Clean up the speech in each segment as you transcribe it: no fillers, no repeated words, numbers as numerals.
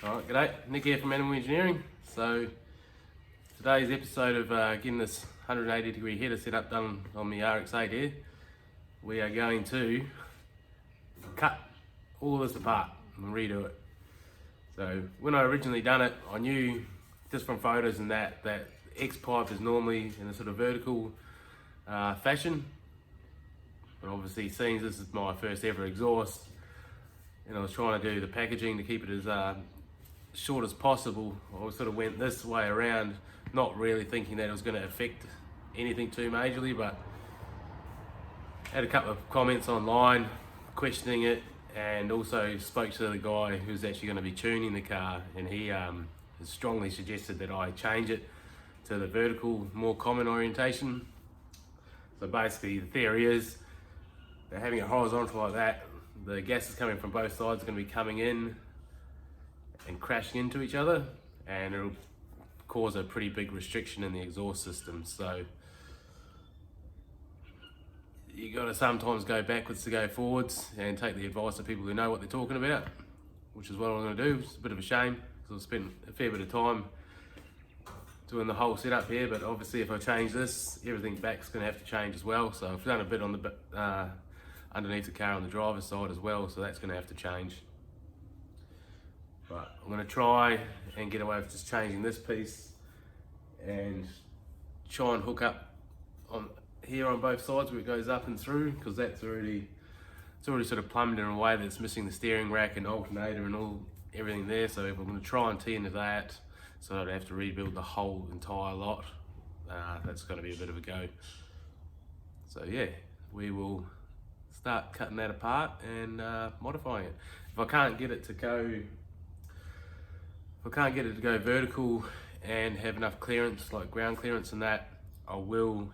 Alright, g'day, Nick here from Animal Engineering. So today's episode of getting this 180 degree header set up done on the RX8 here, we are going to cut all of this apart and redo it. So when I originally done it, I knew just from photos and that X pipe is normally in a sort of vertical fashion, but obviously seeing this is my first ever exhaust and I was trying to do the packaging to keep it as short as possible, I sort of went this way around, not really thinking that it was going to affect anything too majorly, but had a couple of comments online questioning it, and also spoke to the guy who's actually going to be tuning the car, and he has strongly suggested that I change it to the vertical, more common orientation. So basically the theory is that having it horizontal like that, the gas is coming from both sides, going to be coming in and crashing into each other, and it'll cause a pretty big restriction in the exhaust system. So you got to sometimes go backwards to go forwards and take the advice of people who know what they're talking about, which is what I'm going to do. It's a bit of a shame because I've spent a fair bit of time doing the whole setup here, but obviously if I change this, everything back's going to have to change as well. So I've done a bit on the underneath the car on the driver's side as well, so that's going to have to change. But I'm going to try and get away with just changing this piece and try and hook up on here on both sides where it goes up and through, because it's already sort of plumbed in a way that's missing the steering rack and alternator and everything there. So if I'm going to try and tee into that, so I'd have to rebuild the whole entire lot, that's going to be a bit of a go. So yeah, we will start cutting that apart and modifying it. If I can't get it to go vertical and have enough clearance, like ground clearance and that, I will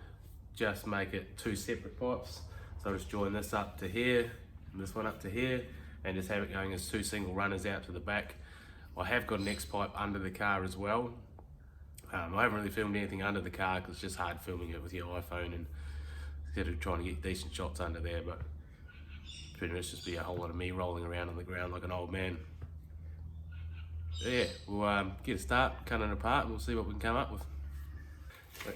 just make it two separate pipes. So I'll just join this up to here and this one up to here and just have it going as two single runners out to the back. I have got an X pipe under the car as well. I haven't really filmed anything under the car because it's just hard filming it with your iPhone and instead of trying to get decent shots under there, but pretty much just be a whole lot of me rolling around on the ground like an old man. So yeah, we'll get a start, cutting it apart, and we'll see what we can come up with. But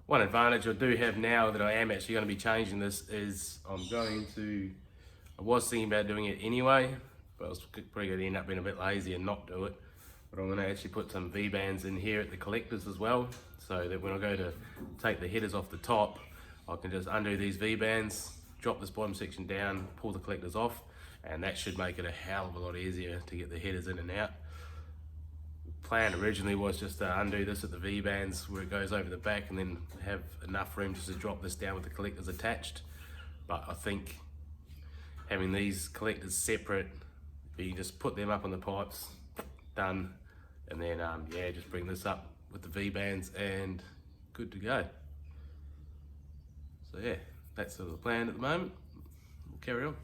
one advantage I do have now that I am actually going to be changing this is I was thinking about doing it anyway, but I was probably going to end up being a bit lazy and not do it. But I'm going to actually put some V-bands in here at the collectors as well, so that when I go to take the headers off the top, I can just undo these V-bands, drop this bottom section down, pull the collectors off, and that should make it a hell of a lot easier to get the headers in and out. Plan originally was just to undo this at the V-bands where it goes over the back and then have enough room just to drop this down with the collectors attached. But I think having these collectors separate, you can just put them up on the pipes, done, and then yeah, just bring this up with the V-bands and good to go. So yeah, that's sort of the plan at the moment. We'll carry on.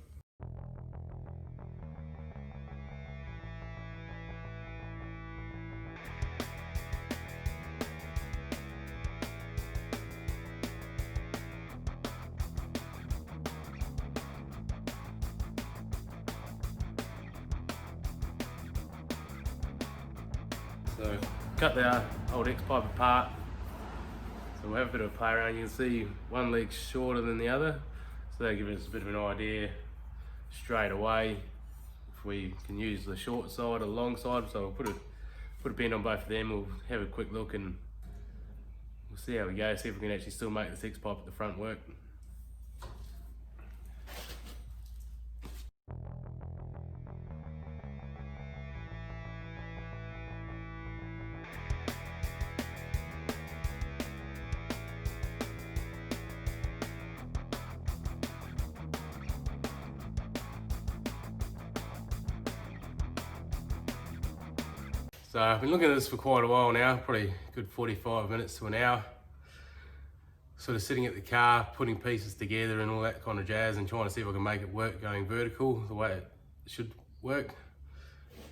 So cut the old X pipe apart. So we'll have a bit of a play around. You can see one leg's shorter than the other, so that'll give us a bit of an idea straight away if we can use the short side or the long side. So we'll put a bend on both of them. We'll have a quick look and we'll see how we go. See if we can actually still make the X pipe at the front work. So I've been looking at this for quite a while now, probably a good 45 minutes to an hour. Sort of sitting at the car, putting pieces together and all that kind of jazz and trying to see if I can make it work going vertical the way it should work.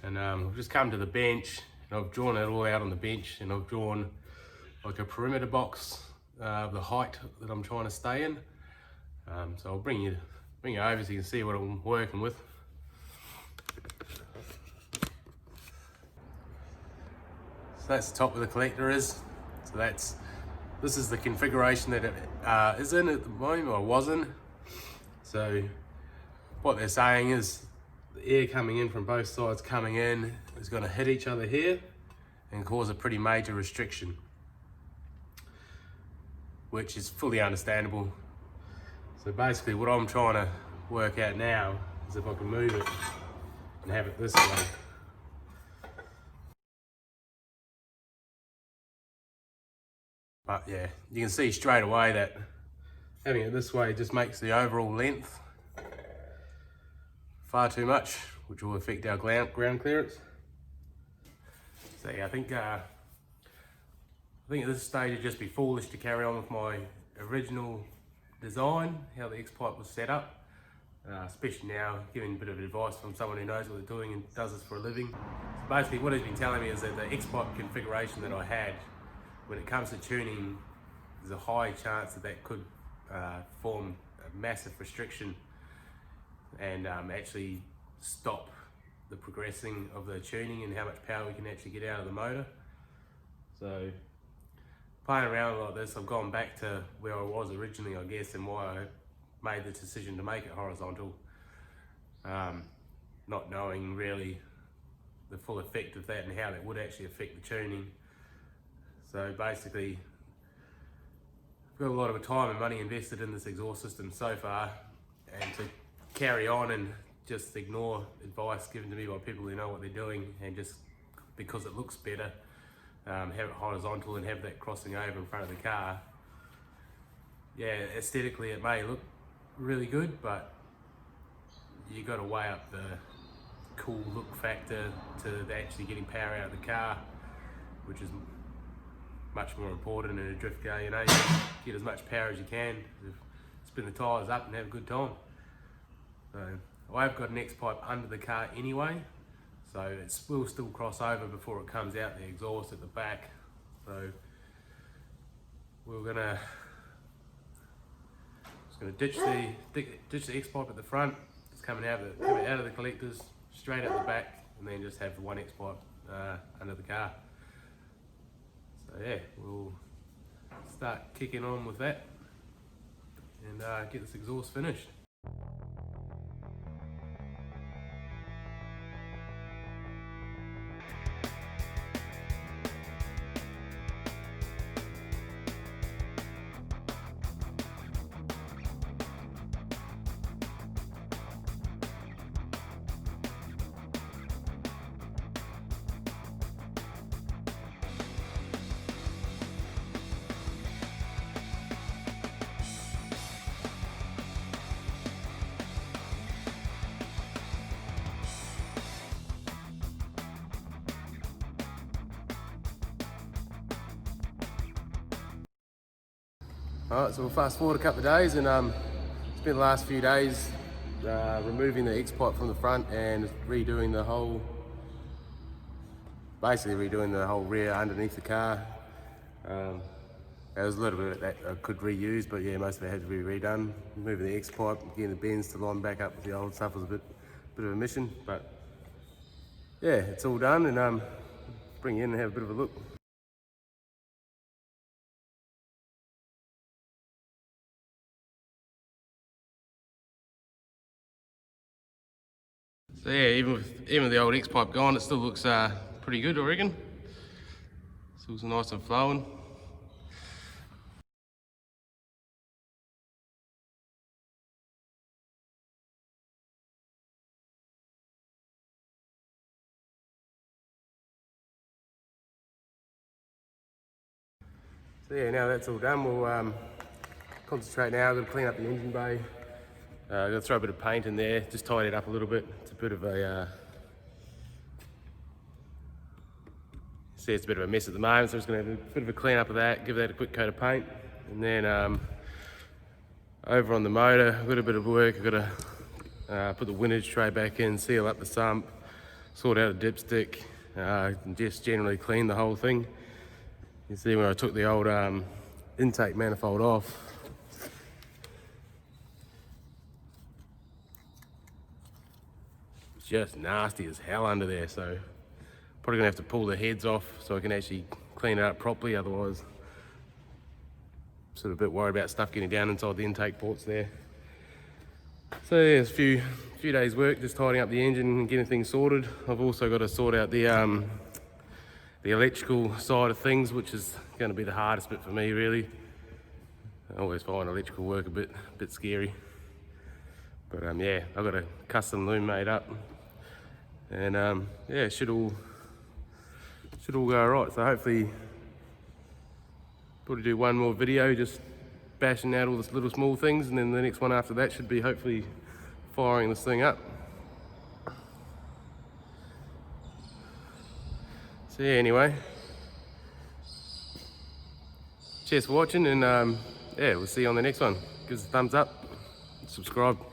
And I've just come to the bench and I've drawn it all out on the bench and I've drawn like a perimeter box of the height that I'm trying to stay in. So I'll bring you over so you can see what I'm working with. So that's the top where the collector is. So this is the configuration that it is in at the moment, or was in. So what they're saying is the air coming in from both sides coming in is going to hit each other here and cause a pretty major restriction, which is fully understandable. So basically what I'm trying to work out now is if I can move it and have it this way. But yeah, you can see straight away that having it this way just makes the overall length far too much, which will affect our ground clearance. So yeah, I think at this stage it'd just be foolish to carry on with my original design, how the X-Pipe was set up, especially now giving a bit of advice from someone who knows what they're doing and does this for a living. So basically what he's been telling me is that the X-Pipe configuration that I had, when it comes to tuning, there's a high chance that could form a massive restriction and actually stop the progressing of the tuning and how much power we can actually get out of the motor. So playing around like this, I've gone back to where I was originally, I guess, and why I made the decision to make it horizontal, not knowing really the full effect of that and how that would actually affect the tuning. So basically, I've got a lot of time and money invested in this exhaust system so far, and to carry on and just ignore advice given to me by people who know what they're doing, and just because it looks better, have it horizontal and have that crossing over in front of the car. Yeah, aesthetically it may look really good, but you got to weigh up the cool look factor to actually getting power out of the car, which is much more important in a drift car. You know, you get as much power as you can, spin the tyres up and have a good time. So I've got an X-Pipe under the car anyway, so it will still cross over before it comes out the exhaust at the back. So we're just gonna ditch the X-Pipe at the front. It's coming out of the collectors straight out the back, and then just have the one X-Pipe under the car. So yeah, we'll start kicking on with that and get this exhaust finished. Alright, so we'll fast forward a couple of days and spent the last few days removing the X-Pipe from the front and basically redoing the whole rear underneath the car. There was a little bit that I could reuse, but yeah, most of it had to be redone. Moving the X-Pipe, getting the bends to line back up with the old stuff was a bit of a mission, but yeah, it's all done, and bring you in and have a bit of a look. So yeah, even with the old X-Pipe gone, it still looks pretty good, I reckon. Still looks nice and flowing. So yeah, now that's all done, we'll concentrate now. I'm going to clean up the engine bay. I'm going to throw a bit of paint in there, just tidy it up a little bit. It's a bit of a see, it's a bit of a mess at the moment, so I'm just going to have a bit of a clean up of that, give that a quick coat of paint, and then over on the motor, a little bit of work. I've got to put the windage tray back in, seal up the sump, sort out a dipstick, and just generally clean the whole thing. You see when I took the old intake manifold off, it's just nasty as hell under there, so Probably gonna have to pull the heads off so I can actually clean it up properly, otherwise sort of a bit worried about stuff getting down inside the intake ports there. So yeah, it's a few days work just tidying up the engine and getting things sorted. I've also got to sort out the electrical side of things, which is going to be the hardest bit for me really. I always find electrical work a bit scary. But yeah, I've got a custom loom made up, and yeah, it should all go alright. So hopefully probably do one more video just bashing out all the little small things, and then the next one after that should be hopefully firing this thing up. So yeah, anyway, cheers for watching, and yeah, we'll see you on the next one. Give us a thumbs up, subscribe.